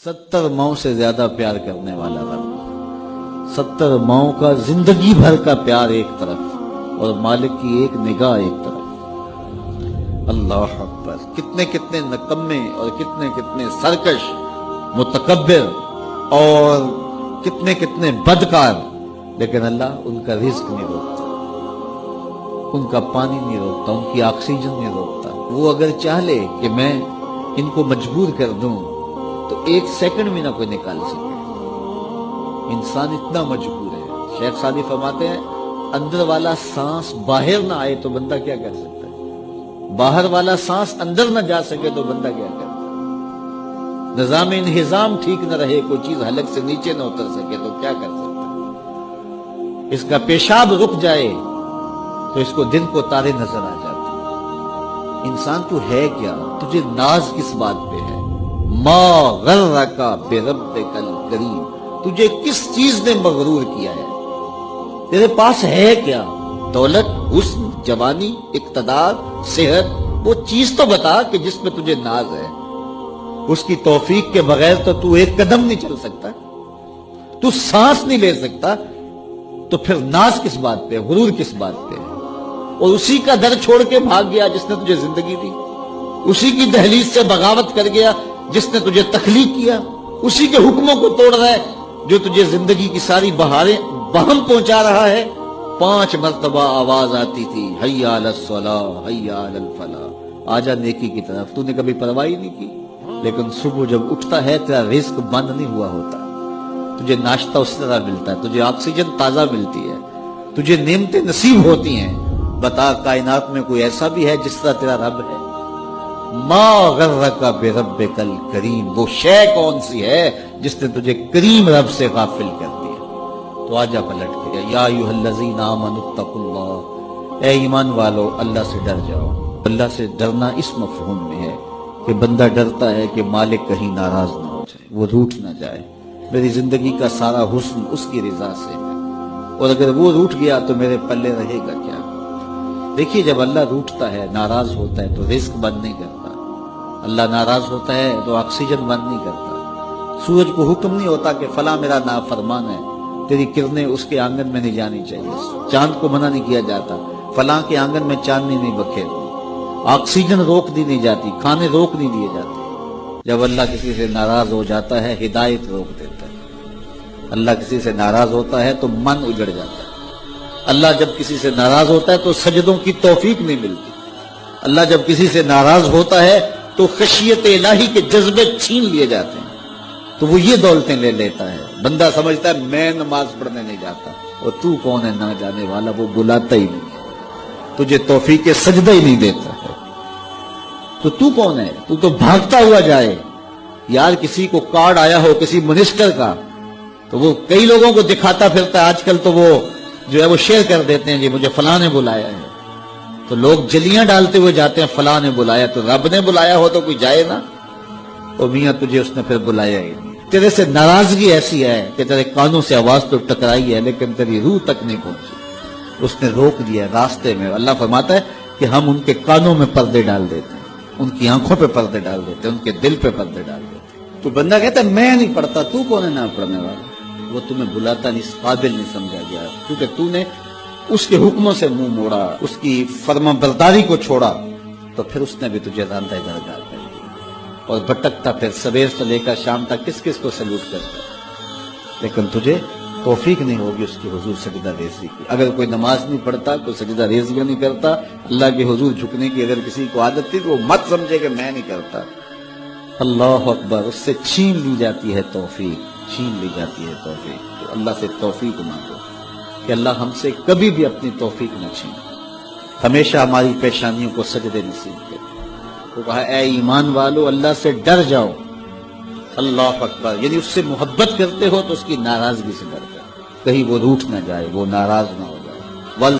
70 माओ से ज्यादा प्यार करने वाला रब, 70 माओ का जिंदगी भर का प्यार एक तरफ और मालिक की एक निगाह एक तरफ। अल्लाह अकबर। कितने कितने नकम्मे और कितने कितने सरकश मुतकब्बिर और कितने कितने बदकार, लेकिन अल्लाह उनका रिज्क नहीं रोकता, उनका पानी नहीं रोकता, उनकी ऑक्सीजन नहीं रोकता। वो अगर चाह ले कि मैं इनको मजबूर कर दूं तो 1 सेकंड भी ना कोई निकाल सके। इंसान इतना मजबूर है। शेख सादी फरमाते हैं, अंदर वाला सांस बाहर ना आए तो बंदा क्या कर सकता है, बाहर वाला सांस अंदर ना जा सके तो बंदा क्या करता है, निजाम इंहिजाम ठीक न रहे, कोई चीज हलक से नीचे न उतर सके तो क्या कर सकता है, इसका पेशाब रुक जाए तो इसको दिन को तारे नजर आ जाते। इंसान तू है क्या, तुझे नाज किस बात पे है? मा गर्रका बिरब्बिकल करीम, तुझे किस चीज ने मगरूर किया है? तेरे पास है क्या? दौलत, हुस्न, जवानी, इक्तदार, सेहत, वो चीज तो बता कि जिसमें तुझे नाज है। उसकी तौफीक के बगैर तो तू एक कदम नहीं चल सकता, तू सांस नहीं ले सकता, तो फिर नाज किस बात पे, गुरूर किस बात पे? और उसी का दर छोड़ के भाग गया जिसने तुझे जिंदगी दी, उसी की दहलीज से बगावत कर गया जिसने तुझे तखलीक किया, उसी के हुक्मों को तोड़ रहा है जो तुझे जिंदगी की सारी बहारें बहम पहुंचा रहा है। 5 मर्तबा आवाज आती थी, हय्या अलस सलाह हय्या अलल फलाह, आजा नेकी की तरफ। तूने कभी परवाह नहीं की। लेकिन सुबह जब उठता है तेरा रिस्क बंद नहीं हुआ होता, तुझे नाश्ता उस तरह मिलता है, तुझे ऑक्सीजन ताजा मिलती है, तुझे नेमतें नसीब होती हैं। बता, कायनात में कोई ऐसा भी है जिस तरह तेरा रब है? मा गर्रका बिरब्बिकल करीम, वो शय कौन सी है जिसने तुझे करीम रब से गाफिल कर दिया? तो आजा पलट के, या अय्युहल्लज़ीना आमनुत्तकुल्लाह, ए ईमान वालो अल्लाह से डर जाओ। अल्लाह से डरना इस मफहूम में है कि बंदा डरता है कि मालिक कहीं नाराज ना हो जाए, वो रूठ ना जाए, मेरी जिंदगी का सारा हुस्न उसकी रिजा से है, और अगर वो रूठ गया तो मेरे पल्ले रहेगा क्या? देखिए, जब अल्लाह रूठता है, नाराज होता है, तो रिस्क बंद नहीं करता। अल्लाह नाराज होता है तो ऑक्सीजन बंद नहीं करता। सूरज को हुक्म नहीं होता कि फला मेरा नाफरमान है, तेरी किरणें उसके आंगन में नहीं जानी चाहिए। चांद को मना नहीं किया जाता, फला के आंगन में चांदनी नहीं बखेरनी। ऑक्सीजन रोक दी नहीं जाती, खाने रोक नहीं दिए जाते। जब अल्लाह किसी से नाराज हो जाता है, हिदायत रोक देता है। अल्लाह किसी से नाराज होता है तो मन उजड़ जाता है। अल्लाह जब किसी से नाराज होता है तो सजदों की तौफीक नहीं मिलती। अल्लाह जब किसी से नाराज होता है तो खशियत इलाही के जज्बे छीन लिए जाते हैं, तो वो ये दौलतें ले लेता है। बंदा समझता है मैं नमाज पढ़ने नहीं जाता, और तू कौन है ना जाने वाला, वो बुलाता ही नहीं, तुझे तौफीक के सजदा ही नहीं देता है, तो तू कौन है? तू तो भागता हुआ जाए। यार, किसी को कार्ड आया हो किसी मिनिस्टर का, तो वो कई लोगों को दिखाता फिरता है। आजकल तो वो जो है वो शेयर कर देते हैं, जी मुझे फलां ने बुलाया है, तो लोग जलियां डालते हुए जाते हैं, फलां ने बुलाया। तो रब ने बुलाया हो तो कोई जाए ना? ओ मियां, तुझे उसने फिर बुलाया ही नहीं। तेरे से नाराजगी ऐसी है कि तेरे कानों से आवाज तो टकराई है लेकिन तेरी रूह तक नहीं पहुंची, उसने रोक दिया रास्ते में। अल्लाह फरमाता है कि हम उनके कानों में पर्दे डाल देते हैं, उनकी आंखों पे पर्दे डाल देते हैं, उनके दिल पे पर्दे डाल देते हैं। तो बंदा कहता है मैं नहीं पढ़ता, तू कौन है ना पढ़ने वाला? वो तुम्हें बुलाता नहीं, इस काबिल नहीं समझा गया, क्योंकि तूने उसके हुक्मों से मुंह मोड़ा, उसकी फरमाबरदारी को छोड़ा, तो फिर उसने भी तुझे रांधा दरगाह कर दिया और भटकता फिर सवेर से लेकर शाम तक किस किस को सैल्यूट करता। लेकिन तुझे तौफीक नहीं होगी उसकी हुजूर सजदा रेज़ी की। अगर कोई नमाज नहीं पढ़ता, कोई सजदा रेज़ी नहीं करता, अल्लाह के हुजूर झुकने की अगर किसी को आदत थी तो वो मत समझे कि मैं नहीं करता। अल्लाह अकबर, उससे छीन ली जाती है तौफीक, छीन ली जाती है तौफीक। तो अल्लाह से तौफीक मांगो कि अल्लाह हमसे कभी भी अपनी तौफीक न छीन, हमेशा हमारी पेशानियों को सजदे नसीब करे। तो कहा, ऐ ईमान वालो अल्लाह से डर जाओ। अल्लाह अकबर, यानी उससे मोहब्बत करते हो तो उसकी नाराजगी से डर जाओ, कहीं वो रूठ ना जाए, वो नाराज ना हो जाए।